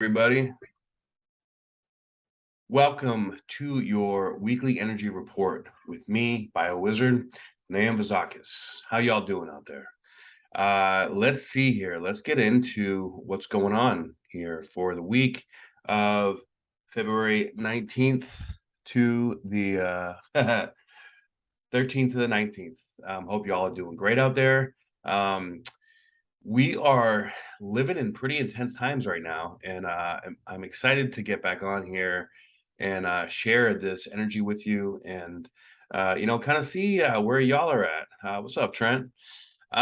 everybody. Welcome to your weekly energy report with me, BioWizard, Naam Vazakis. How y'all doing out there? Let's see here. Let's get into what's going on here for the week of February 19th to the 13th to the 19th. Hope y'all are doing great out there. We are living in pretty intense times right now, and I'm excited to get back on here and share this energy with you, and kind of see where y'all are at. What's up, Trent? We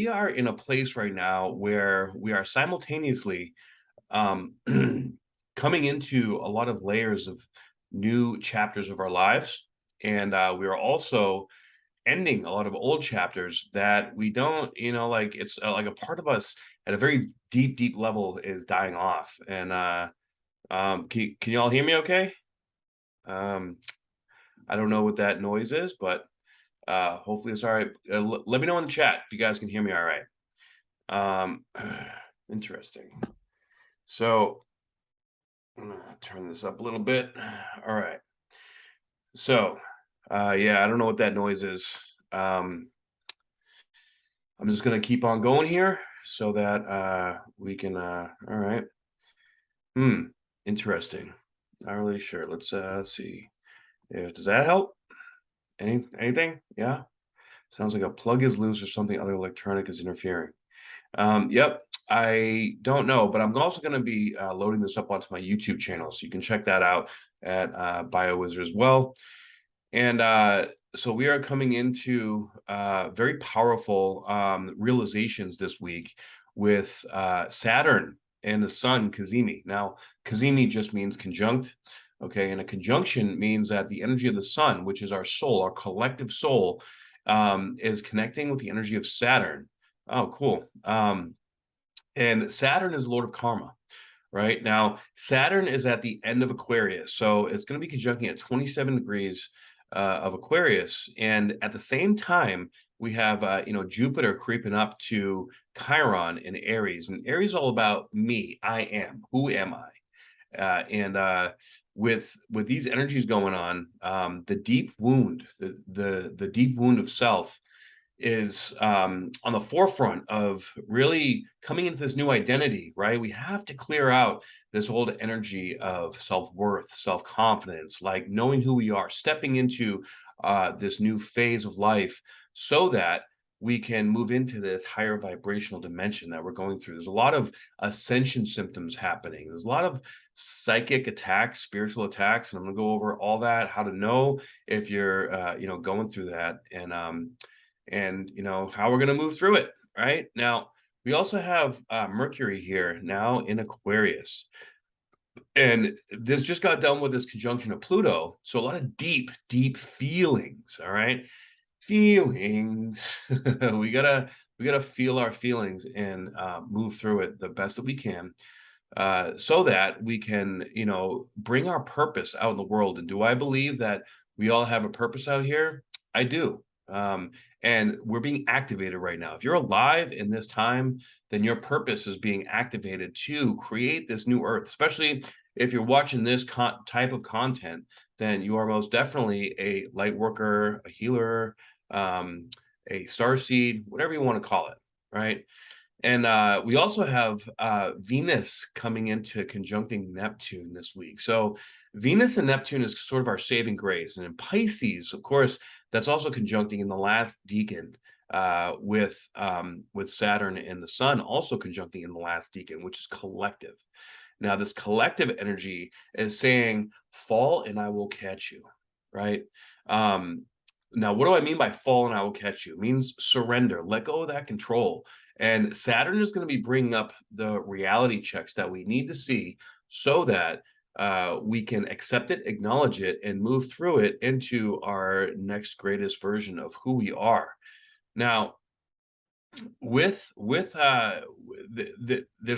are in a place right now where we are simultaneously um, coming into a lot of layers of new chapters of our lives, and we are also ending a lot of old chapters that we don't, like it's like a part of us at a very deep level is dying off. And can you all hear me okay? Um, I don't know what that noise is, but hopefully it's all right. Let me know in the chat if you guys can hear me all right. Um, interesting. So I'm gonna turn this up a little bit. All right. So yeah, I don't know what that noise is. I'm just gonna keep on going here so that we can all right. Interesting. Not really sure. Let's see. Yeah, does that help? Anything? Yeah. Sounds like a plug is loose or something other electronic is interfering. Yep. I don't know, but I'm also going to be loading this up onto my YouTube channel, so you can check that out at BioWizard as well. And so we are coming into very powerful realizations this week with Saturn and the Sun, Cazimi. Now, Cazimi just means conjunct. Okay, and a conjunction means that the energy of the Sun, which is our soul, our collective soul, is connecting with the energy of Saturn. Oh, cool. And Saturn is the Lord of Karma. Right now, Saturn is at the end of Aquarius, so it's going to be conjuncting at 27 degrees of Aquarius, and at the same time, we have Jupiter creeping up to Chiron in Aries, and Aries is all about me. I am. Who am I? And with these energies going on, the deep wound, the deep wound of self is on the forefront of really coming into this new identity, right? We have to clear out this old energy of self-worth, self-confidence, like knowing who we are, stepping into this new phase of life so that we can move into this higher vibrational dimension that we're going through. There's a lot of ascension symptoms happening. There's a lot of psychic attacks, spiritual attacks, and I'm going to go over all that, how to know if you're, going through that, and how we're going to move through it right now. We also have Mercury here now in Aquarius, and this just got done with this conjunction of Pluto, so a lot of deep feelings. All right, feelings. We gotta feel our feelings and move through it the best that we can, so that we can bring our purpose out in the world. And do I believe that we all have a purpose out here? I do. And we're being activated right now. If you're alive in this time, then your purpose is being activated to create this new earth. Especially if you're watching this type of content, then you are most definitely a light worker, a healer, a star seed, whatever you want to call it, right? And we also have Venus coming into conjuncting Neptune this week. So Venus and Neptune is sort of our saving grace. And in Pisces, of course, that's also conjuncting in the last decan with Saturn and the Sun also conjuncting in the last decan, which is collective. Now, this collective energy is saying, fall and I will catch you, right? Now, what do I mean by fall and I will catch you? It means surrender, let go of that control. And Saturn is going to be bringing up the reality checks that we need to see so that we can accept it, acknowledge it, and move through it into our next greatest version of who we are. Now, with there's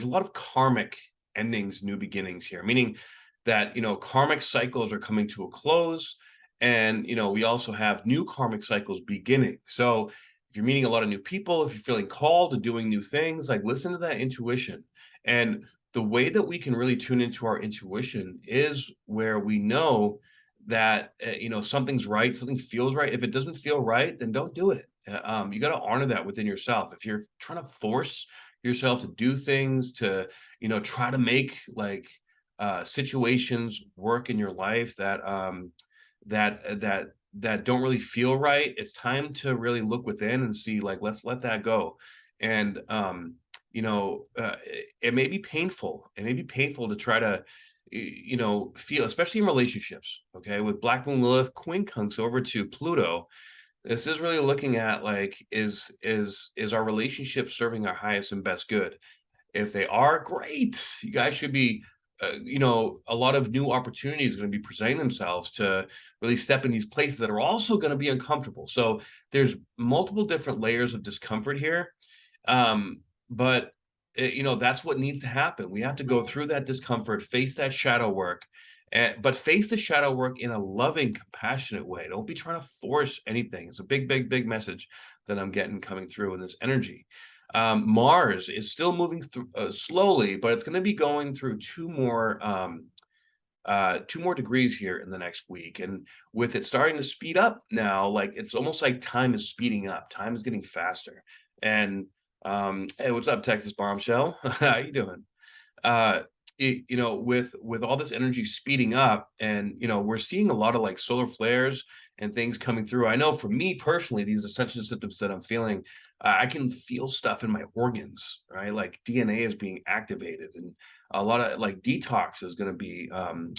a lot of karmic endings, new beginnings here, meaning that karmic cycles are coming to a close, and we also have new karmic cycles beginning. So if you're meeting a lot of new people, if you're feeling called to doing new things, like listen to that intuition And the way that we can really tune into our intuition is where we know that something's right, something feels right. If it doesn't feel right, then don't do it. You got to honor that within yourself. If you're trying to force yourself to do things, to try to make like situations work in your life that don't really feel right, it's time to really look within and see, like, let's let that go. And it may be painful. It may be painful to try to feel, especially in relationships. Okay, with Black Moon Lilith quincunx over to Pluto, this is really looking at, like, is our relationship serving our highest and best good? If they are, great. You guys should be, a lot of new opportunities are going to be presenting themselves to really step in these places that are also going to be uncomfortable. So there's multiple different layers of discomfort here. But that's what needs to happen. We have to go through that discomfort, face that shadow work, but face the shadow work in a loving, compassionate way. Don't be trying to force anything. It's a big, big, big message that I'm getting coming through in this energy. Mars is still moving through slowly, but it's going to be going through two more degrees here in the next week. And with it starting to speed up now, like, it's almost like time is speeding up. Time is getting faster. And hey, what's up, Texas Bombshell? How you doing? uh with all this energy speeding up, and we're seeing a lot of like solar flares and things coming through. I know for me personally, these ascension symptoms that I'm feeling, I can feel stuff in my organs, right? Like DNA is being activated, and a lot of like detox is going to be on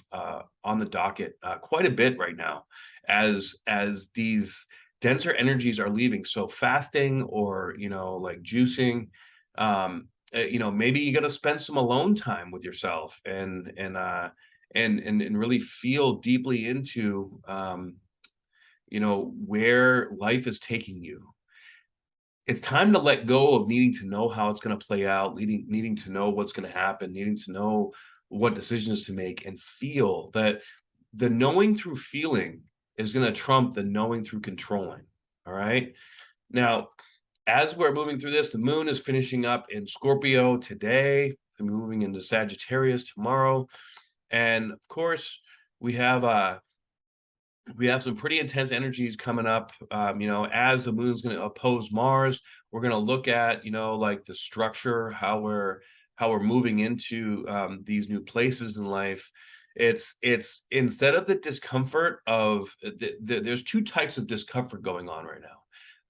the docket quite a bit right now, as these denser energies are leaving. So fasting, or like juicing, maybe you got to spend some alone time with yourself, and really feel deeply into where life is taking you. It's time to let go of needing to know how it's going to play out, needing to know what's going to happen, needing to know what decisions to make, and feel that the knowing through feeling is going to trump the knowing through controlling. All right. Now, as we're moving through this, the moon is finishing up in Scorpio today, and moving into Sagittarius tomorrow. And of course, we have some pretty intense energies coming up. As the moon's going to oppose Mars, we're going to look at, like the structure, how we're moving into these new places in life. It's instead of the discomfort of there's two types of discomfort going on right now.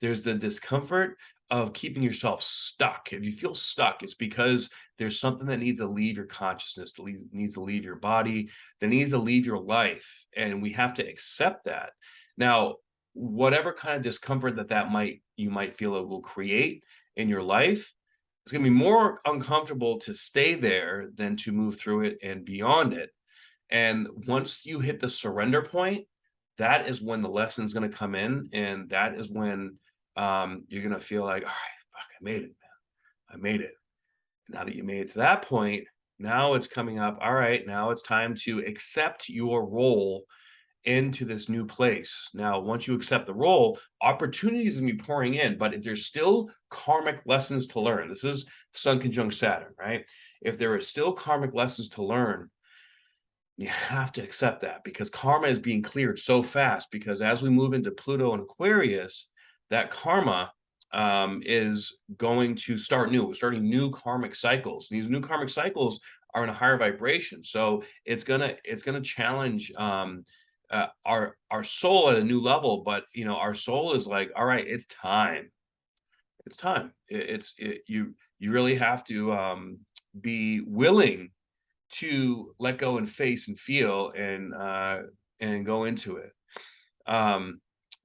There's the discomfort of keeping yourself stuck. If you feel stuck, it's because there's something that needs to leave your consciousness, needs to leave your body, that needs to leave your life, and we have to accept that. Now, whatever kind of discomfort you might feel it will create in your life, it's going to be more uncomfortable to stay there than to move through it and beyond it. And once you hit the surrender point, that is when the lesson's going to come in, and that is when you're going to feel like, all right, fuck, I made it, man. I made it. Now that you made it to that point, now it's coming up. All right, now it's time to accept your role into this new place. Now, once you accept the role, opportunities will be pouring in, but if there's still karmic lessons to learn, this is Sun conjunct Saturn, right? If there are still karmic lessons to learn, you have to accept that, because karma is being cleared so fast. Because as we move into Pluto and Aquarius, that karma is going to start new. We're starting new karmic cycles. These new karmic cycles are in a higher vibration, so it's gonna challenge our soul at a new level. But our soul is like, all right, it's time. It's time. You really have to be willing to let go and face and feel, and go into it.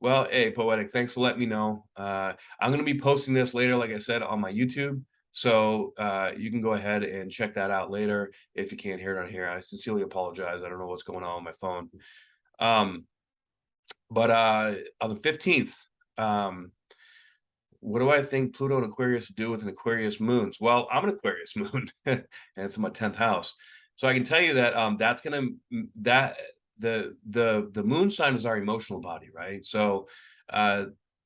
Well, hey, Poetic, thanks for letting me know. I'm going to be posting this later, like I said, on my YouTube. So you can go ahead and check that out later if you can't hear it on here. I sincerely apologize. I don't know what's going on with my phone. But on the 15th, what do I think Pluto and Aquarius do with an Aquarius moons? Well, I'm an Aquarius moon, and it's in my 10th house. So I can tell you that that's gonna that the moon sign is our emotional body, right? So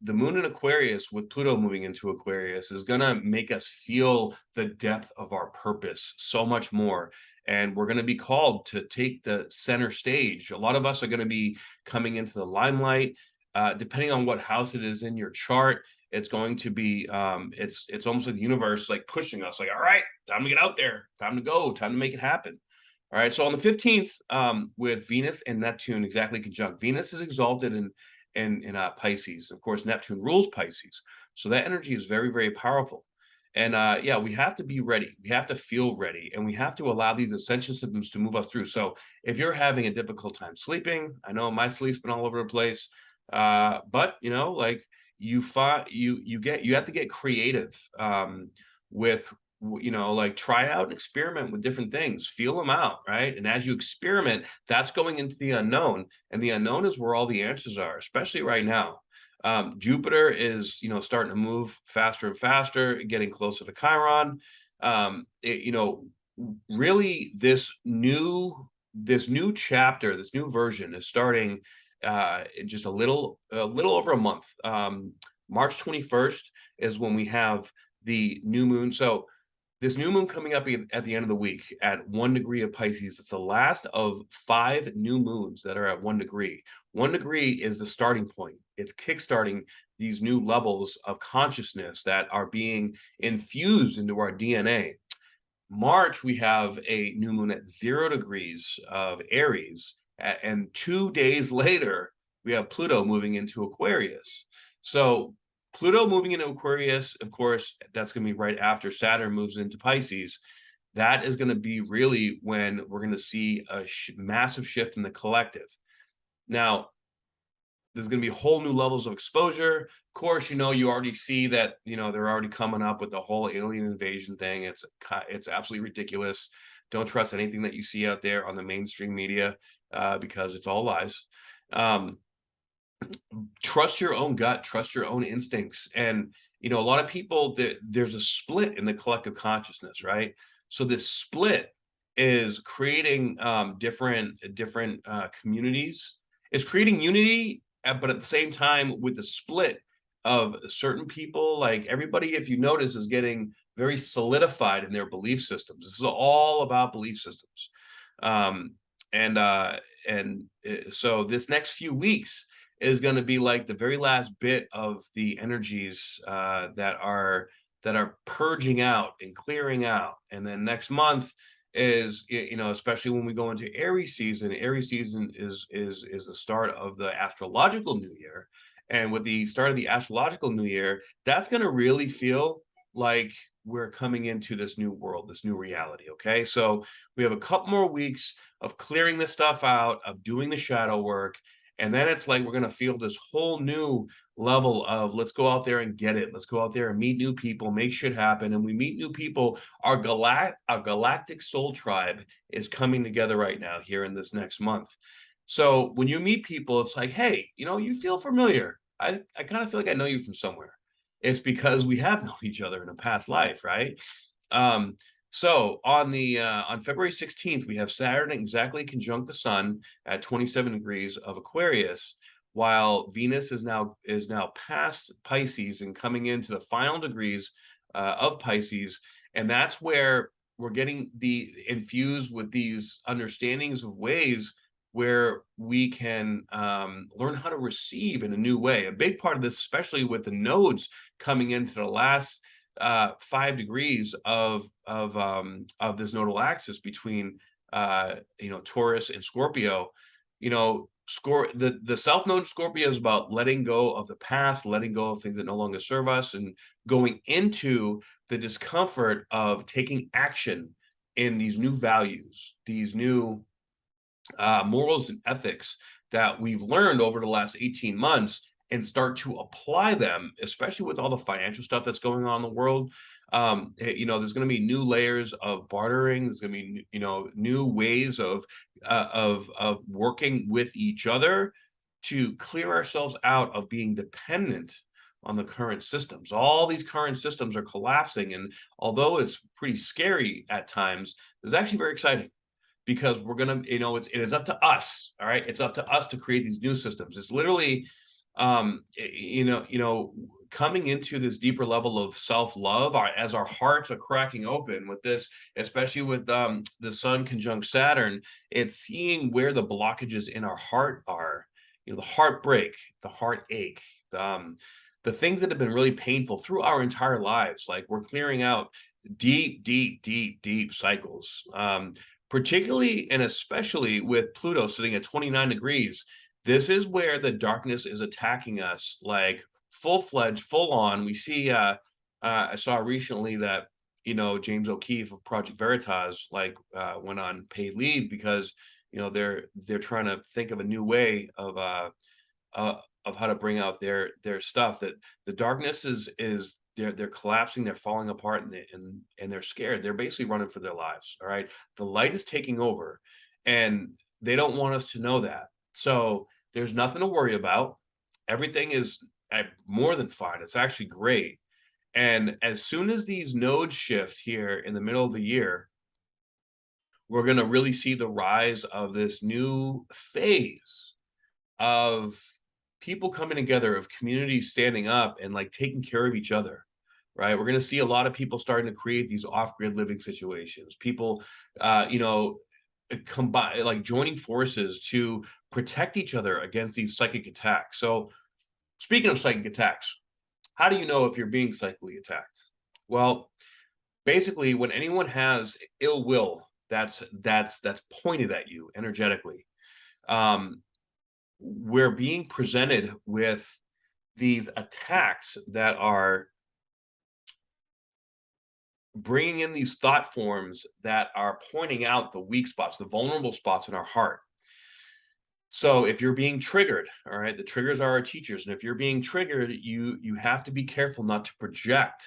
the moon in Aquarius with Pluto moving into Aquarius is going to make us feel the depth of our purpose so much more. And we're going to be called to take the center stage. A lot of us are going to be coming into the limelight. Depending on what house it is in your chart, it's going to be it's almost like the universe like pushing us, like, all right, time to get out there, time to go, time to make it happen. All right, so on the 15th, with Venus and Neptune exactly conjunct, Venus is exalted in Pisces. Of course, Neptune rules Pisces, so that energy is very, very powerful. And yeah, we have to be ready. We have to feel ready, and we have to allow these ascension symptoms to move us through. So, if you're having a difficult time sleeping, I know my sleep's been all over the place, but like you find you have to get creative with like try out and experiment with different things, feel them out, right? And as you experiment, that's going into the unknown, and the unknown is where all the answers are, especially right now. Jupiter is starting to move faster and faster, getting closer to Chiron. Really, this new chapter, this new version is starting in just a little over a month. March 21st is when we have the new moon. So this new moon coming up at the end of the week at 1 degree of Pisces. It's the last of 5 new moons that are at 1 degree. 1 degree is the starting point. It's kickstarting these new levels of consciousness that are being infused into our DNA. March, we have a new moon at 0 degrees of Aries, and 2 days later, we have Pluto moving into Aquarius. So, Pluto moving into Aquarius, of course, that's going to be right after Saturn moves into Pisces. That is going to be really when we're going to see a massive shift in the collective. Now, there's going to be whole new levels of exposure. Of course, you already see that, they're already coming up with the whole alien invasion thing. It's absolutely ridiculous. Don't trust anything that you see out there on the mainstream media because it's all lies. Trust your own gut, trust your own instincts. And, a lot of people, there's a split in the collective consciousness, right? So this split is creating different communities. It's creating unity, but at the same time, with the split of certain people, like everybody, if you notice, is getting very solidified in their belief systems. This is all about belief systems. Um, so this next few weeks is going to be like the very last bit of the energies that are purging out and clearing out. And then next month is, especially when we go into Aries season. Aries season is the start of the astrological new year. And with the start of the astrological new year, that's going to really feel like we're coming into this new world, this new reality. Okay, so we have a couple more weeks of clearing this stuff out, of doing the shadow work, and then it's like we're going to feel this whole new level of let's go out there and get it. Let's go out there and meet new people, make shit happen. And we meet new people. Our galactic soul tribe is coming together right now here in this next month. So when you meet people, it's like, hey, you feel familiar. I kind of feel like I know you from somewhere. It's because we have known each other in a past life, right? So on February 16th, we have Saturn exactly conjunct the Sun at 27 degrees of Aquarius, while Venus is now past Pisces and coming into the final degrees of Pisces, and that's where we're getting infused with these understandings of ways where we can learn how to receive in a new way. A big part of this, especially with the nodes coming into the last 5 degrees of this nodal axis between Taurus and Scorpio. The South Node Scorpio is about letting go of the past, letting go of things that no longer serve us, and going into the discomfort of taking action in these new values, these new morals and ethics that we've learned over the last 18 months, and start to apply them, especially with all the financial stuff that's going on in the world. There's going to be new layers of bartering. There's going to be, new ways of working with each other to clear ourselves out of being dependent on the current systems. All these current systems are collapsing, and although it's pretty scary at times, it's actually very exciting because we're gonna, it's up to us. All right, it's up to us to create these new systems. It's literally Coming into this deeper level of self-love, as our hearts are cracking open with this, especially with the sun conjunct Saturn, it's seeing where the blockages in our heart are, the heartbreak, the heartache, the things that have been really painful through our entire lives. Like, we're clearing out deep, deep, deep, deep cycles. Particularly and especially with Pluto sitting at 29 degrees, this is where the darkness is attacking us, like full-fledged, full on. We see, I saw recently that, James O'Keefe of Project Veritas, like, went on paid leave because, they're trying to think of a new way uh, of how to bring out their stuff. That the darkness is they're collapsing, they're falling apart, and they're scared. They're basically running for their lives. All right, the light is taking over, and they don't want us to know that. So there's nothing to worry about. Everything is more than fine. It's actually great. And as soon as these nodes shift here in the middle of the year, we're going to really see the rise of this new phase of people coming together, of communities standing up and like taking care of each other, right? We're going to see a lot of people starting to create these off-grid living situations. People, combine, like, joining forces to protect each other against these psychic attacks. So, speaking of psychic attacks, how do you know if you're being psychically attacked? Well, basically, when anyone has ill will that's pointed at you energetically, um, we're being presented with these attacks that are bringing in these thought forms that are pointing out the weak spots, the vulnerable spots in our heart. So if you're being triggered, all right, the triggers are our teachers. And if you're being triggered, you have to be careful not to project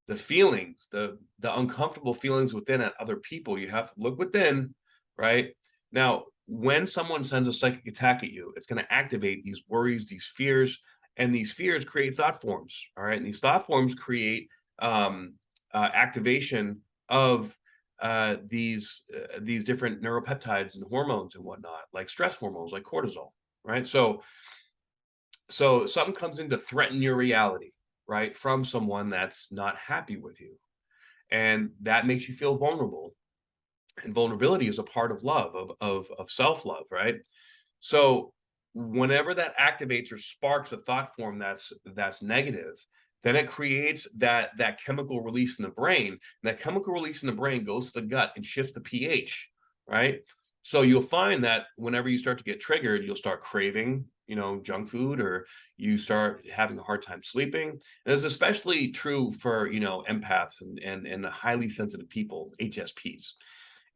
the feelings, the uncomfortable feelings within at other people. You have to look within, right? Now, when someone sends a psychic attack at you, it's going to activate these worries, these fears, and these fears create thought forms. All right, and these thought forms create activation of these different neuropeptides and hormones and whatnot, like stress hormones, like cortisol. Right, so something comes in to threaten your reality, right, from someone that's not happy with you, and that makes you feel vulnerable. And vulnerability is a part of love, of self-love, right? So whenever that activates or sparks a thought form that's negative, then it creates that chemical release in the brain. And that chemical release in the brain goes to the gut and shifts the pH, right? So you'll find that whenever you start to get triggered, you'll start craving, junk food, or you start having a hard time sleeping. And it's especially true for, empaths and highly sensitive people, HSPs.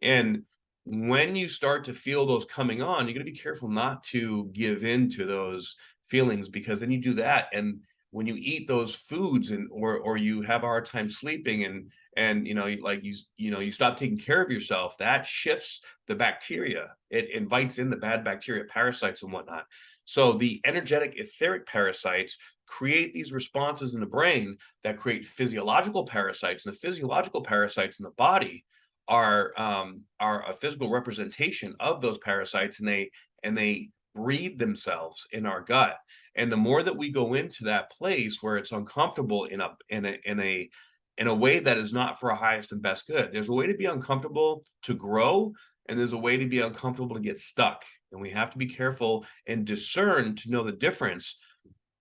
And when you start to feel those coming on, you're going to be careful not to give in to those feelings, because then you do that, and when you eat those foods, and or you have a hard time sleeping, and you stop taking care of yourself, that shifts the bacteria. It invites in the bad bacteria, parasites and whatnot. So the energetic etheric parasites create these responses in the brain that create physiological parasites, and the physiological parasites in the body are a physical representation of those parasites, and they breed themselves in our gut. And the more that we go into that place where it's uncomfortable in a way that is not for our highest and best good. There's a way to be uncomfortable to grow, and there's a way to be uncomfortable to get stuck. And we have to be careful and discern to know the difference.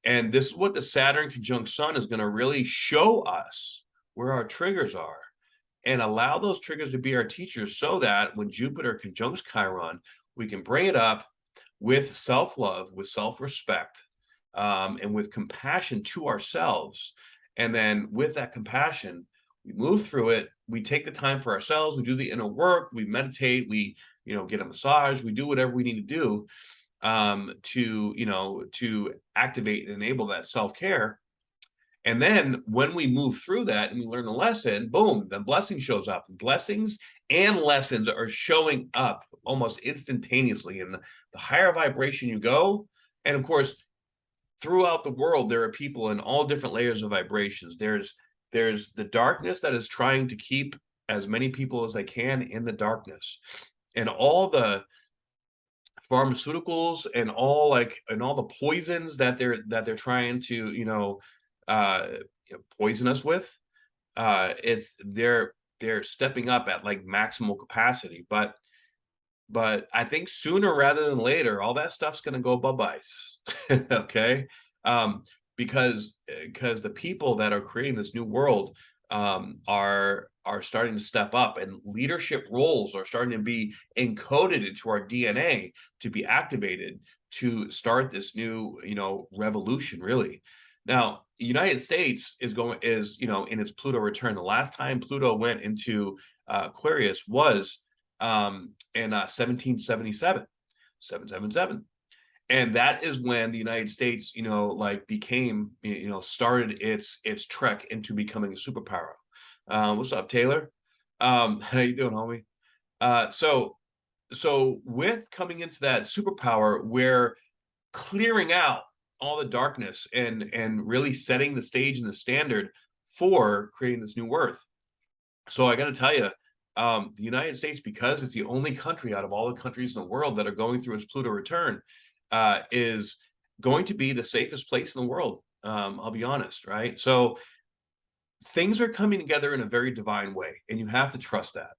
And this is what the Saturn conjunct Sun is going to really show us, where our triggers are, and allow those triggers to be our teachers, so that when Jupiter conjuncts Chiron, we can bring it up with self-love, with self-respect, and with compassion to ourselves. And then with that compassion, we move through it. We take the time for ourselves. We do the inner work. We meditate. We, get a massage. We do whatever we need to do to activate and enable that self-care. And then when we move through that and we learn the lesson, boom, the blessing shows up. Blessings and lessons are showing up almost instantaneously. And the higher vibration you go, and of course, throughout the world, there are people in all different layers of vibrations. There's the darkness that is trying to keep as many people as they can in the darkness. And all pharmaceuticals and all the poisons that they're trying to uh poison us with. It's they're stepping up at like maximal capacity, but I think sooner rather than later, all that stuff's gonna go bye-byes. Okay? Um, because the people that are creating this new world, are starting to step up, and leadership roles are starting to be encoded into our DNA to be activated to start this new, revolution, really. Now, the United States in its Pluto return. The last time Pluto went into, Aquarius was in 1777, 777. And that is when the United States, like became, started its trek into becoming a superpower. What's up, Taylor? How you doing, homie? So with coming into that superpower, we're clearing out all the darkness and really setting the stage and the standard for creating this new Earth. So I got to tell you, the United States, because it's the only country out of all the countries in the world that are going through its Pluto return, is going to be the safest place in the world. I'll be honest, right? So things are coming together in a very divine way, and you have to trust that.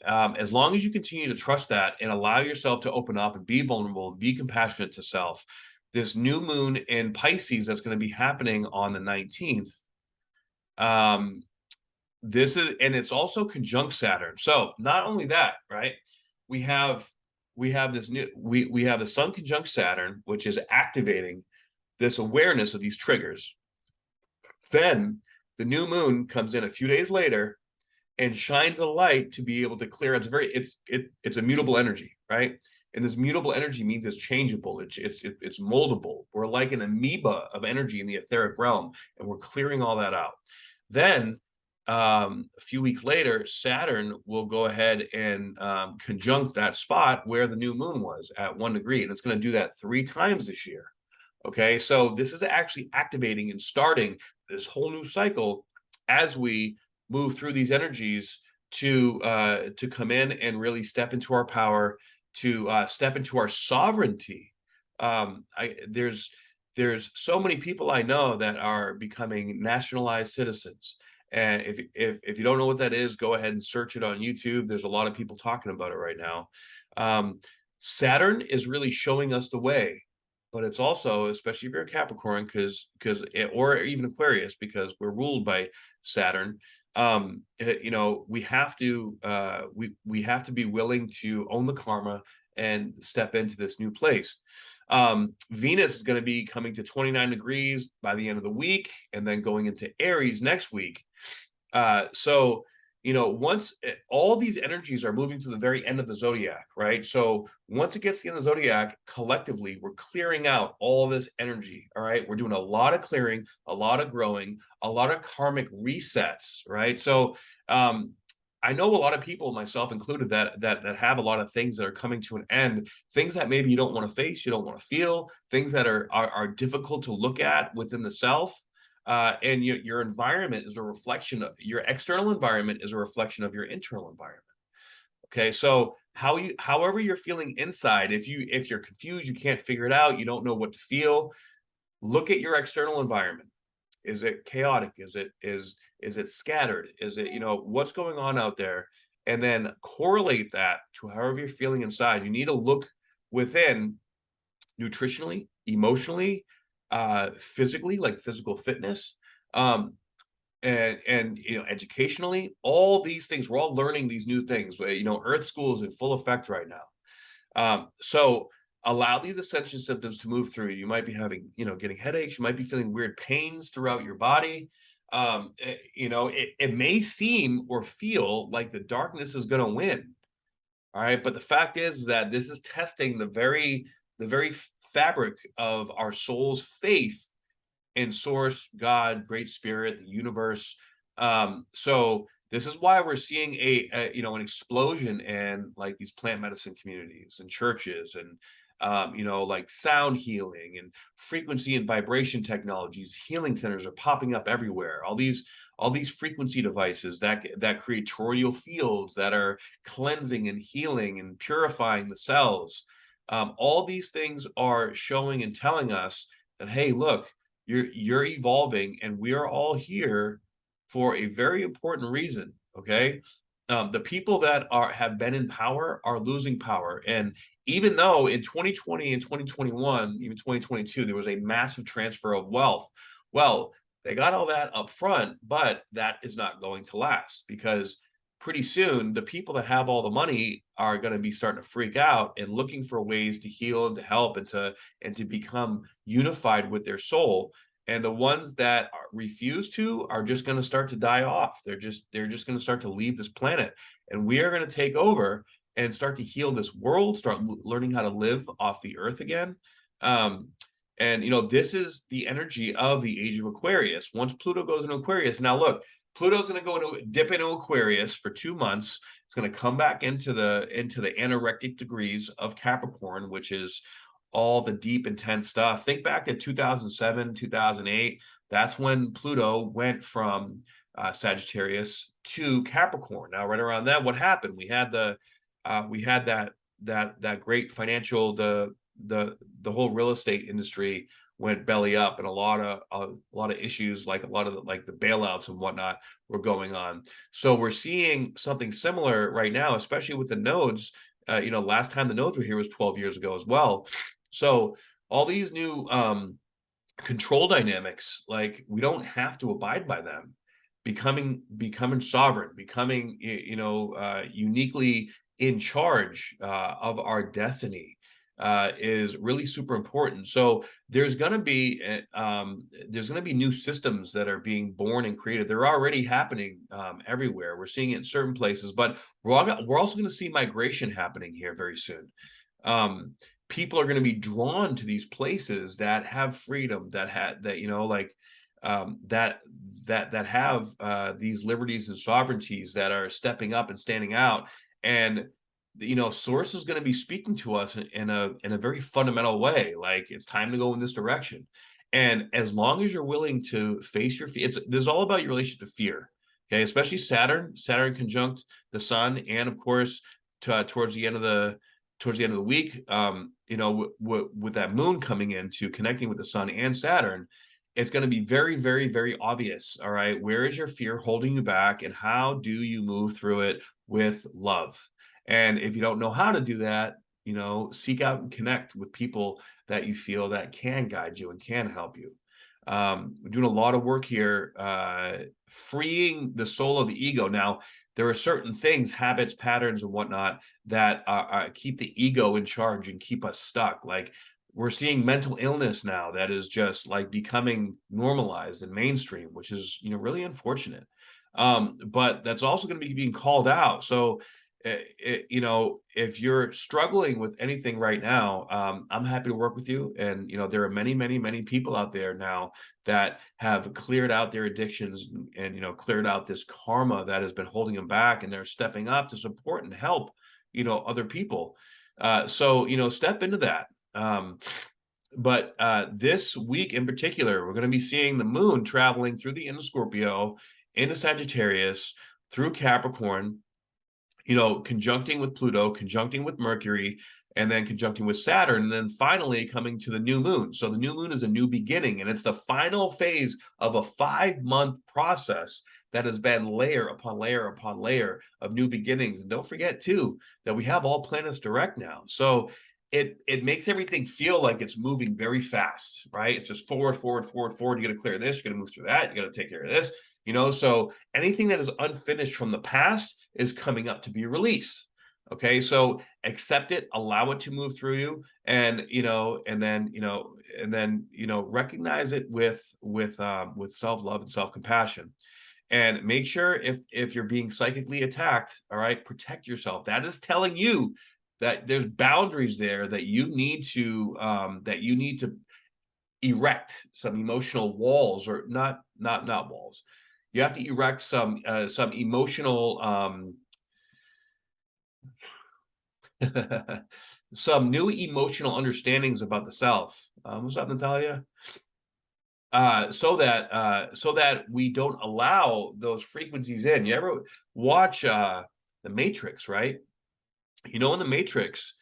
As long as you continue to trust that and allow yourself to open up and be vulnerable and be compassionate to self, this new moon in Pisces that's going to be happening on the 19th. Um, this is and it's also conjunct Saturn. So not only that, right? We have we have the Sun conjunct Saturn, which is activating this awareness of these triggers. Then the new moon comes in a few days later and shines a light to be able to clear. It's a mutable energy, right? And this mutable energy means it's changeable. It's moldable. We're like an amoeba of energy in the etheric realm, and we're clearing all that out. Then a few weeks later, Saturn will go ahead and conjunct that spot where the new moon was at 1 degree, and it's going to do that 3 times this year. Okay, so this is actually activating and starting this whole new cycle as we move through these energies to come in and really step into our power, to step into our sovereignty. There's so many people I know that are becoming nationalized citizens. And if you don't know what that is, go ahead and search it on YouTube. There's a lot of people talking about it right now. Um, Saturn is really showing us the way, but it's also, especially if you're a Capricorn, or even Aquarius, because we're ruled by Saturn. We have to we have to be willing to own the karma and step into this new place. Venus is going to be coming to 29 degrees by the end of the week, and then going into Aries next week. So once all these energies are moving to the very end of the zodiac, right? So once it gets to the end of the zodiac, collectively, we're clearing out all this energy. All right. We're doing a lot of clearing, a lot of growing, a lot of karmic resets, right? So I know a lot of people, myself included, that have a lot of things that are coming to an end, things that maybe you don't want to face, you don't want to feel, things that are difficult to look at within the self. And your environment is a reflection of your external environment is a reflection of your internal environment. Okay, so however you're feeling inside, if you're confused, you can't figure it out, you don't know what to feel, look at your external environment. Is it chaotic? Is it scattered? Is it, what's going on out there? And then correlate that to however you're feeling inside. You need to look within, nutritionally, emotionally, physically, like physical fitness, um, and educationally, all these things. We're all learning these new things. Earth School is in full effect right now. So allow these ascension symptoms to move through. You might be having, getting headaches. You might be feeling weird pains throughout your body. It may seem or feel like the darkness is going to win. All right, but the fact is that this is testing the very fabric of our soul's faith in source, God, great spirit, the universe. So this is why we're seeing an explosion in like these plant medicine communities and churches, and like sound healing and frequency and vibration technologies. Healing centers are popping up everywhere. All these frequency devices that create toroidal fields that are cleansing and healing and purifying the cells. All these things are showing and telling us that, hey, look, you're evolving, and we are all here for a very important reason. Okay. The people that have been in power are losing power. And even though in 2020 and 2021, even 2022, there was a massive transfer of wealth, well, they got all that up front, but that is not going to last, because pretty soon the people that have all the money are going to be starting to freak out and looking for ways to heal and to help and to become unified with their soul. And the ones that refuse to are just going to start to die off. They're just going to start to leave this planet, and we are going to take over and start to heal this world, start learning how to live off the earth again. um and this is the energy of the age of Aquarius. Once Pluto goes into Aquarius, now look, Pluto's going to go into dip into Aquarius for 2 months. It's going to come back into the anorectic degrees of Capricorn, which is all the deep, intense stuff. Think back to 2007, 2008. That's when Pluto went from Sagittarius to Capricorn. Now, right around that, what happened? We had that great financial the whole real estate industry went belly up, and a lot of issues, like a lot of the bailouts and whatnot were going on. So we're seeing something similar right now, especially with the nodes. Last time the nodes were here was 12 years ago as well. So all these new control dynamics, like, we don't have to abide by them. Becoming sovereign, becoming uniquely in charge of our destiny is really super important. So there's going to be new systems that are being born and created. They're already happening everywhere. We're seeing it in certain places, but we're also going to see migration happening here very soon. um People are going to be drawn to these places that have freedom, that had that like that have these liberties and sovereignties, that are stepping up and standing out. And Source is going to be speaking to us in a very fundamental way, like, it's time to go in this direction. And as long as you're willing to face your fear, this is all about your relationship to fear. Okay, especially Saturn conjunct the sun, and of course, towards the end of the week, with that moon coming into connecting with the sun and Saturn, it's going to be very, very, very obvious. All right, where is your fear holding you back, and how do you move through it with love? And if you don't know how to do that, seek out and connect with people that you feel that can guide you and can help you. We're doing a lot of work here, freeing the soul of the ego. Now, there are certain things, habits, patterns, and whatnot, that keep the ego in charge and keep us stuck. Like, we're seeing mental illness now that is just like becoming normalized and mainstream, which is really unfortunate. But that's also going to be being called out. So if you're struggling with anything right now, I'm happy to work with you. And there are many, many, many people out there now that have cleared out their addictions, and cleared out this karma that has been holding them back, and they're stepping up to support and help other people. So step into that. But this week in particular, we're going to be seeing the moon traveling through the end of Scorpio into Sagittarius, through Capricorn, conjuncting with Pluto, conjuncting with Mercury, and then conjuncting with Saturn, and then finally coming to the new moon. So the new moon is a new beginning, and it's the final phase of a 5-month process that has been layer upon layer upon layer of new beginnings. And don't forget too that we have all planets direct now. So it makes everything feel like it's moving very fast, right? It's just forward, forward, forward, forward. You got to clear this, you're going to move through that, you got to take care of this. So anything that is unfinished from the past is coming up to be released. Okay, so accept it, allow it to move through you, and recognize it with self-love and self-compassion. And make sure, if you're being psychically attacked, all right, protect yourself. That is telling you that there's boundaries there that you need to erect some emotional walls, or not walls. You have to erect some emotional some new emotional understandings about the self. What's up, Natalia? So that we don't allow those frequencies in. You ever watch The Matrix, right? In The Matrix,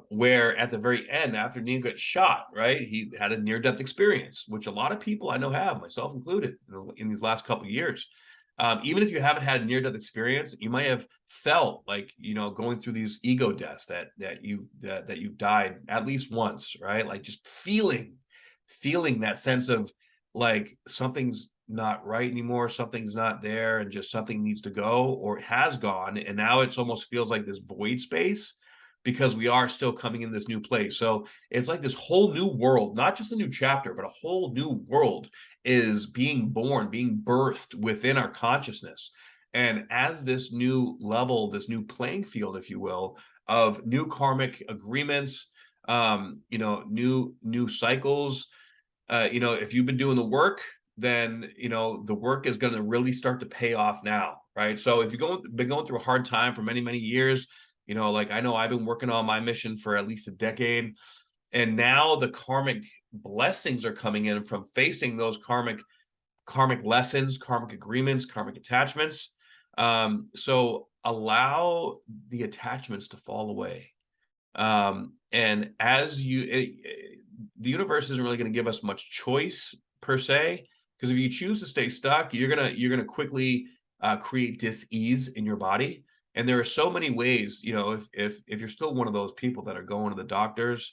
where at the very end, after Neil got shot, right, he had a near-death experience, which a lot of people I know have, myself included, in these last couple of years. Even if you haven't had a near-death experience, you might have felt like, going through these ego deaths that you've died at least once, right? Like just feeling that sense of like something's not right anymore, something's not there, and just something needs to go or it has gone, and now it's almost feels like this void space because we are still coming in this new place. So it's like this whole new world, not just a new chapter, but a whole new world is being born, being birthed within our consciousness. And as this new level, this new playing field, if you will, of new karmic agreements, new cycles, if you've been doing the work, then the work is going to really start to pay off now, right? So if you've been going through a hard time for many years, like I know I've been working on my mission for at least a decade, and now the karmic blessings are coming in from facing those karmic lessons, karmic agreements, karmic attachments. So allow the attachments to fall away. And as the universe isn't really going to give us much choice per se, because if you choose to stay stuck, you're gonna quickly create dis-ease in your body. And there are so many ways, if you're still one of those people that are going to the doctors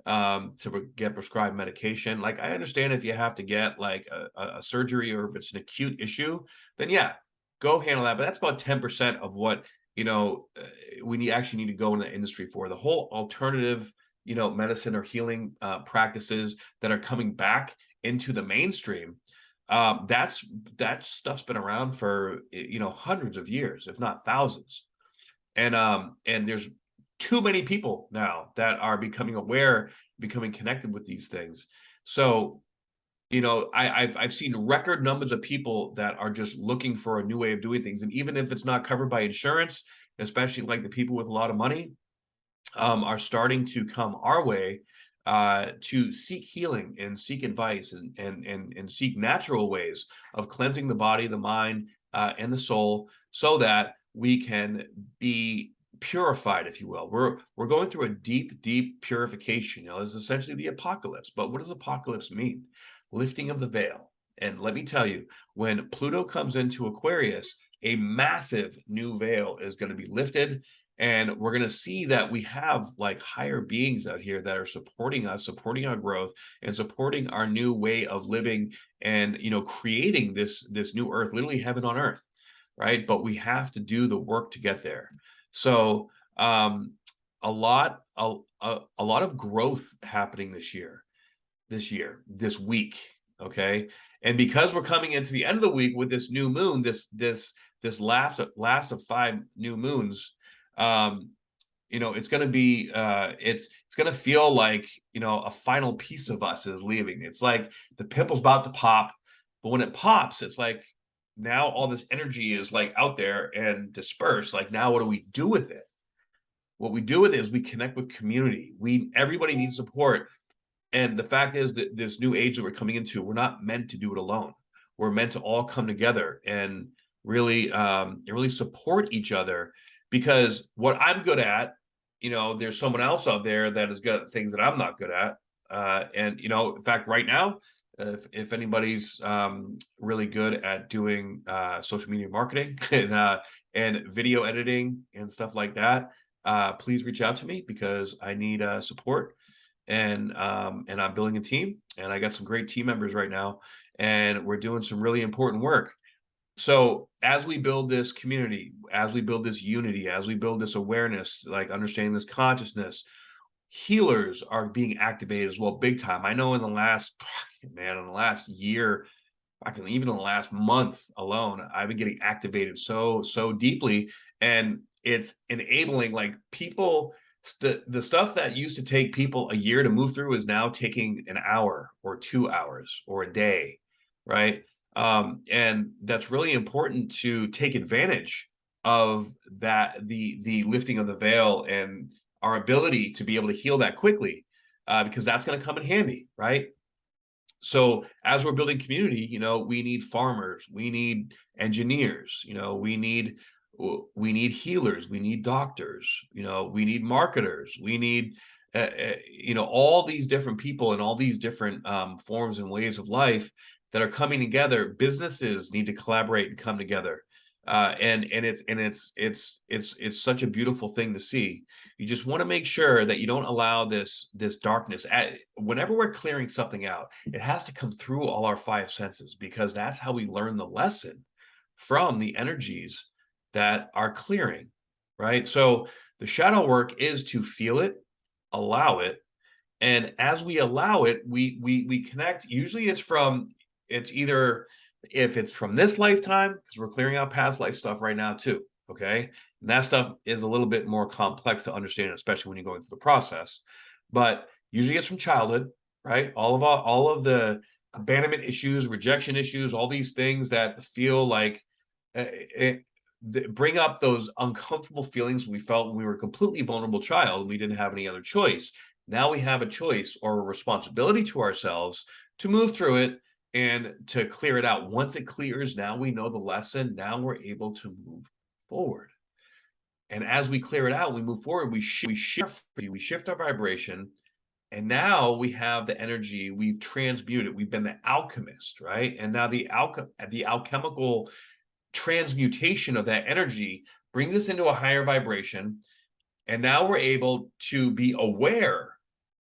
to get prescribed medication, like I understand if you have to get like a surgery or if it's an acute issue, then yeah, go handle that. But that's about 10% of what we actually need to go in the industry for. The whole alternative, medicine or healing practices that are coming back into the mainstream. That stuff's been around for hundreds of years, if not thousands. And there's too many people now that are becoming aware, becoming connected with these things. So I've seen record numbers of people that are just looking for a new way of doing things, and even if it's not covered by insurance, especially like the people with a lot of money, are starting to come our way to seek healing and seek advice and seek natural ways of cleansing the body, the mind, and the soul, so that we can be purified, if you will. We're going through a deep purification. This is essentially the apocalypse. But what does apocalypse mean? Lifting of the veil. And let me tell you, when Pluto comes into Aquarius, a massive new veil is going to be lifted. And we're going to see that we have like higher beings out here that are supporting us, supporting our growth, and supporting our new way of living, and creating this new earth, literally heaven on earth, right? But we have to do the work to get there. So a lot of growth happening this week, okay? And because we're coming into the end of the week with this new moon, this last of 5 new moons, it's going to be it's going to feel like a final piece of us is leaving. It's like the pimple's about to pop, but when it pops, it's like now all this energy is like out there and dispersed. Like, now what do we do with it? What we do with it is we connect with community. Everybody needs support. And the fact is that this new age that we're coming into, we're not meant to do it alone. We're meant to all come together and really support each other. Because what I'm good at, there's someone else out there that is good at things that I'm not good at. And in fact, right now, if anybody's really good at doing social media marketing and video editing and stuff like that, please reach out to me, because I need support. And I'm building a team, and I got some great team members right now, and we're doing some really important work. So as we build this community, as we build this unity, as we build this awareness, like understanding this consciousness, healers are being activated as well, big time. I know in the last year, even in the last month alone, I've been getting activated so deeply, and it's enabling like people. The stuff that used to take people a year to move through is now taking an hour or 2 hours or a day, right? And that's really important to take advantage of that, the lifting of the veil and our ability to be able to heal that quickly, because that's going to come in handy, right? So as we're building community, we need farmers, we need engineers, we need We need healers, we need doctors, we need marketers, we need all these different people and all these different forms and ways of life that are coming together. Businesses need to collaborate and come together, and it's such a beautiful thing to see. You just want to make sure that you don't allow this darkness. Whenever we're clearing something out, it has to come through all our five senses, because that's how we learn the lesson from the energies that are clearing, right? So the shadow work is to feel it, allow it, and as we allow it, we connect. Usually it's either, if it's from this lifetime, because we're clearing out past life stuff right now too, okay? And that stuff is a little bit more complex to understand, especially when you're going through the process. But usually it's from childhood, right? All of the abandonment issues, rejection issues, all these things that feel like it, bring up those uncomfortable feelings we felt when we were a completely vulnerable child and we didn't have any other choice. Now we have a choice or a responsibility to ourselves to move through it and to clear it out. Once it clears, now we know the lesson. Now we're able to move forward. And as we clear it out, we move forward, we shift our vibration. And now we have the energy, we've transmuted, we've been the alchemist, right? And now the alchemical transmutation of that energy brings us into a higher vibration. And now we're able to be aware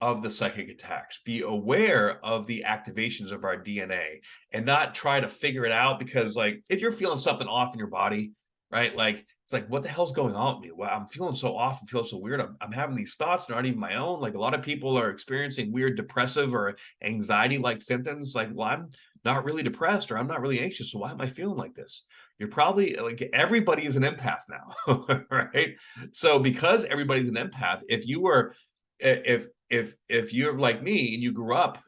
of the psychic attacks, be aware of the activations of our DNA, and not try to figure it out. Because, like, if you're feeling something off in your body, right? Like, it's like, what the hell's going on with me? Well, I'm feeling so off and feel so weird. I'm having these thoughts, they're not even my own. Like, a lot of people are experiencing weird depressive or anxiety-like symptoms. Like, well, I'm not really depressed or I'm not really anxious. So why am I feeling like this? You're probably like, everybody is an empath now, right? So because everybody's an empath, if you were if you're like me and you grew up,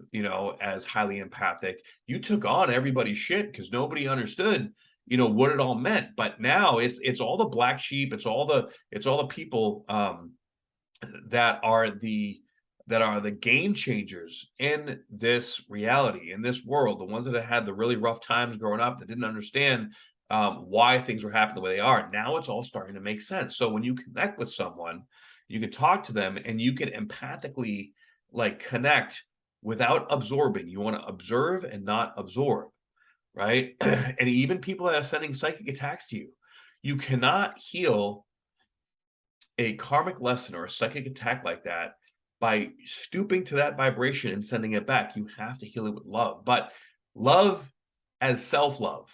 as highly empathic, you took on everybody's shit because nobody understood, what it all meant. But now it's all the black sheep, it's all the people that are the game changers in this reality, in this world, the ones that have had the really rough times growing up, that didn't understand why things were happening the way they are. Now it's all starting to make sense. So when you connect with someone, you can talk to them and you can empathically, like, connect without absorbing. You want to observe and not absorb, right? And even people that are sending psychic attacks to you, you cannot heal a karmic lesson or a psychic attack like that by stooping to that vibration and sending it back. You have to heal it with love, but love as self-love.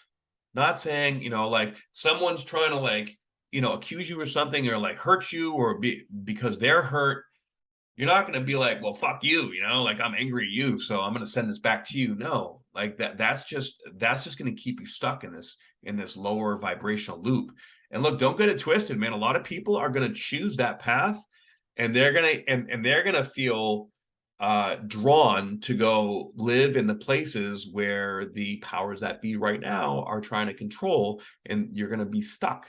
Not saying, like, someone's trying to, like, accuse you or something, or like hurt you, or because they're hurt. You're not going to be like, well, fuck you, like, I'm angry at you, so I'm going to send this back to you. No, like that's just going to keep you stuck in this lower vibrational loop. And look, don't get it twisted, man. A lot of people are going to choose that path, and they're going to feel drawn to go live in the places where the powers that be right now are trying to control, and you're going to be stuck.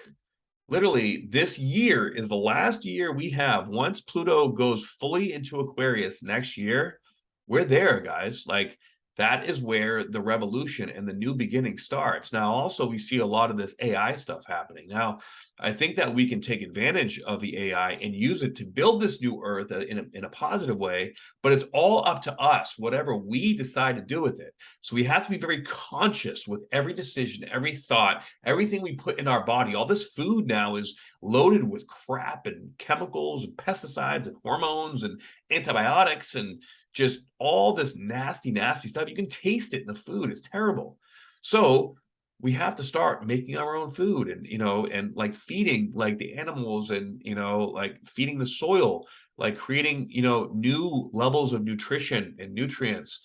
Literally, this year is the last year we have. Once Pluto goes fully into Aquarius next year, we're there, guys. Like, that is where the revolution and the new beginning starts. Now, also, we see a lot of this AI stuff happening. Now, I think that we can take advantage of the AI and use it to build this new Earth in a positive way, but it's all up to us, whatever we decide to do with it. So we have to be very conscious with every decision, every thought, everything we put in our body. All this food now is loaded with crap and chemicals and pesticides and hormones and antibiotics and just all this nasty, nasty stuff. You can taste it in the food. It's terrible. So we have to start making our own food, and like feeding, like, the animals, and like feeding the soil, like creating new levels of nutrition and nutrients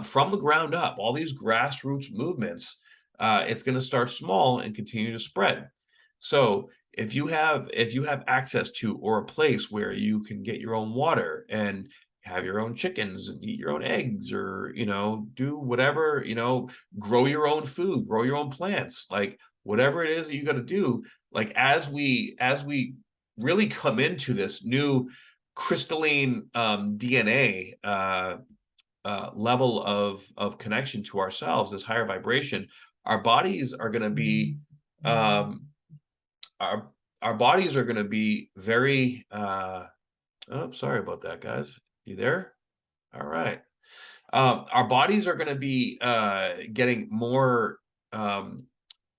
from the ground up. All these grassroots movements, it's going to start small and continue to spread. So if you have access to, or a place where you can get your own water and have your own chickens and eat your own eggs, or do whatever, grow your own food, grow your own plants, like whatever it is that you got to do, like, as we really come into this new crystalline DNA level of connection to ourselves, this higher vibration, our bodies are going to be um our our bodies are going to be very oh, sorry about that, guys. You there? All right. Our bodies are going to be getting um,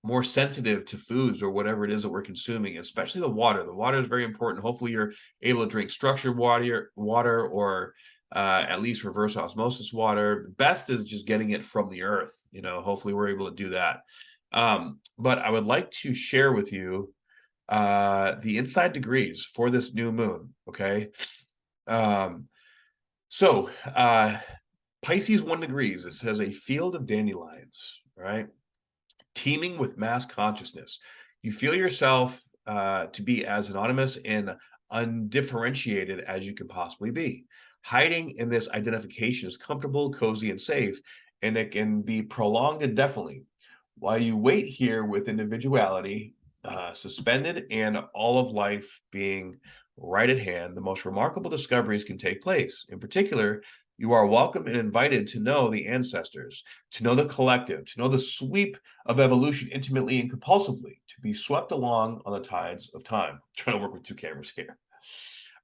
more sensitive to foods or whatever it is that we're consuming, especially the water. The water is very important. Hopefully, you're able to drink structured water, or at least reverse osmosis water. The best is just getting it from the earth. Hopefully, we're able to do that. But I would like to share with you the inside degrees for this new moon. Okay. Um, so Pisces 1 degrees, it says a field of dandelions, right? Teeming with mass consciousness. You feel yourself to be as anonymous and undifferentiated as you can possibly be. Hiding in this identification is comfortable, cozy, and safe, and it can be prolonged indefinitely. While you wait here with individuality suspended and all of life being right at hand, the most remarkable discoveries can take place. In particular, you are welcome and invited to know the ancestors, to know the collective, to know the sweep of evolution intimately and compulsively, to be swept along on the tides of time. I'm trying to work with two cameras here.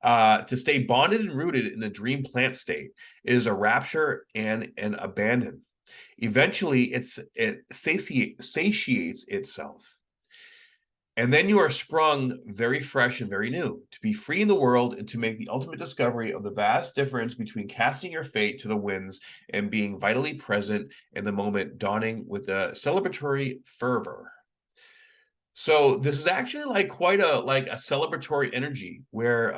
To stay bonded and rooted in the dream plant state is a rapture and an abandon. Eventually, it satiates itself. And then you are sprung very fresh and very new, to be free in the world and to make the ultimate discovery of the vast difference between casting your fate to the winds and being vitally present in the moment, dawning with a celebratory fervor. So this is actually like quite a celebratory energy where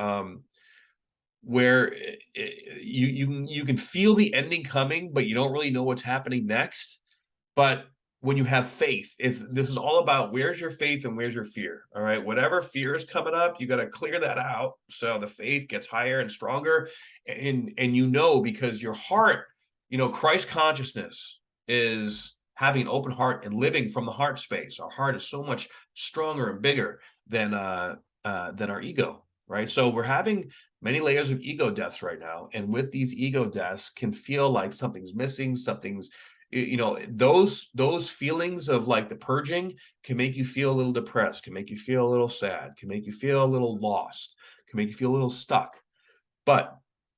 you can feel the ending coming, but you don't really know what's happening next. But when you have faith, this is all about where's your faith and where's your fear. All right. Whatever fear is coming up, you got to clear that out so the faith gets higher and stronger. And because your heart, Christ consciousness is having an open heart and living from the heart space. Our heart is so much stronger and bigger than our ego. Right. So we're having many layers of ego deaths right now. And with these ego deaths can feel like something's missing, those feelings of like the purging can make you feel a little depressed, can make you feel a little sad, can make you feel a little lost, can make you feel a little stuck. But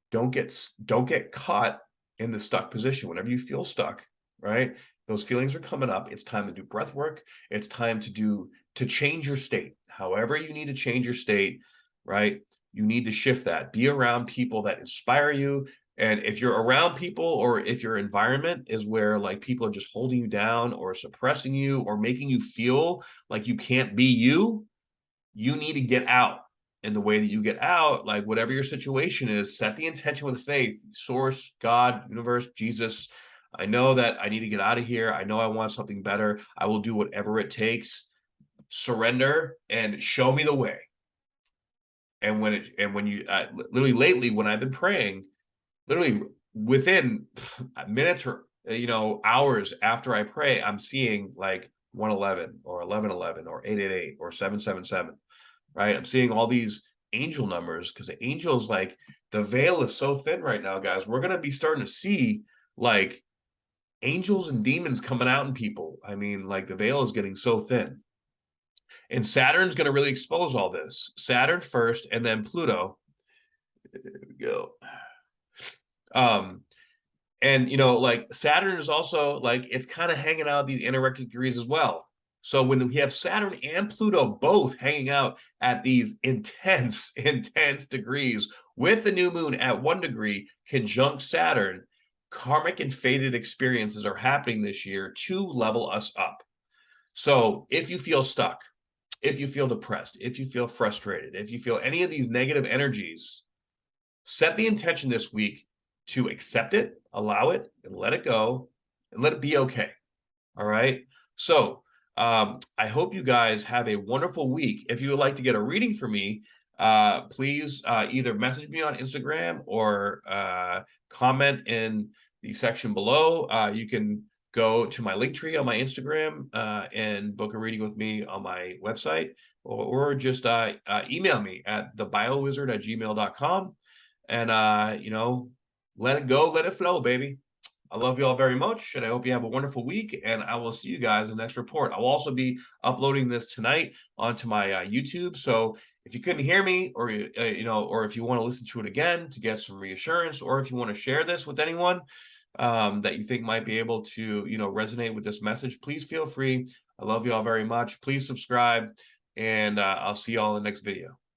don't get caught in the stuck position. Whenever you feel stuck, right, those feelings are coming up. It's time to do breath work. It's time to change your state. However you need to change your state, right, you need to shift that. Be around people that inspire you. And if you're around people, or if your environment is where like people are just holding you down or suppressing you or making you feel like you can't be you, you need to get out. And the way that you get out, like whatever your situation is, set the intention with faith, source, God, universe, Jesus. I know that I need to get out of here. I know I want something better. I will do whatever it takes. Surrender and show me the way. And when you literally lately, when I've been praying, literally within minutes or hours after I pray, I'm seeing like 111 or 1111 or 888 or 777. Right? I'm seeing all these angel numbers because the angels, like, the veil is so thin right now, guys. We're gonna be starting to see like angels and demons coming out in people. I mean, like the veil is getting so thin. And Saturn's going to really expose all this. Saturn first, and then Pluto. There we go. And like Saturn is also like it's kind of hanging out at these anorectic degrees as well. So when we have Saturn and Pluto both hanging out at these intense, intense degrees with the new moon at 1 degree conjunct Saturn, karmic and fated experiences are happening this year to level us up. So if you feel stuck, if you feel depressed, if you feel frustrated, if you feel any of these negative energies, set the intention this week to accept it, allow it, and let it go, and let it be okay. All right. So I hope you guys have a wonderful week. If you would like to get a reading from me, please either message me on Instagram or comment in the section below. You can go to my link tree on my Instagram and book a reading with me on my website, or just email me at thebiowizard@gmail.com. And let it go, let it flow, baby. I love you all very much, and I hope you have a wonderful week. And I will see you guys in the next report. I will also be uploading this tonight onto my YouTube. So if you couldn't hear me, or or if you want to listen to it again to get some reassurance, or if you want to share this with anyone that you think might be able to, resonate with this message, please feel free. I love you all very much. Please subscribe, and I'll see you all in the next video.